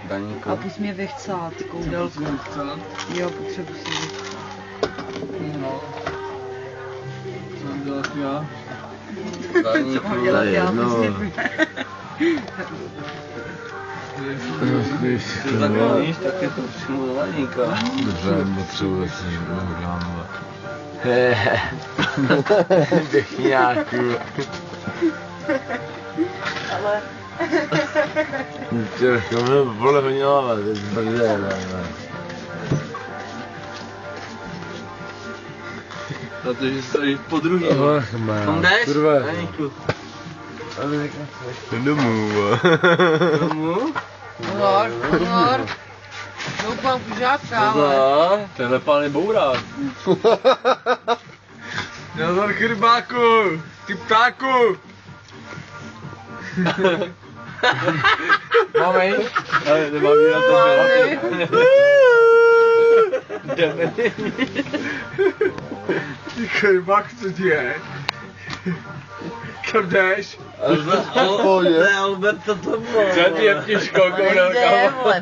Daníku. A pojď mě vychcát, koudelku. Jo, potřebuji si vychcát. No. Co mám dělat já? Daníku, Co mám dělat já? no. Ty zakoníš, tak je to přímo do Daníka. Dobře, potřebuje si uděláme. Dechňáku. Ale... Těžko, mě vole hodňávat, teď brže, ne. Protože jsi po druhý. Ach, má. Tam jdeš? Kurva. Daníku. Domů. Domů? Pozor. Doufám kužátka, ale... Pozor. Tenhle pán je bourák. Nazar chrbáku, ty ptáku. Máme jít? Ale nemám jí na to Jdeme. Ty chrbák, co ti je? Kam jdeš? Ale Albert, co to bylo? Třeba ti je těžko, koudelka.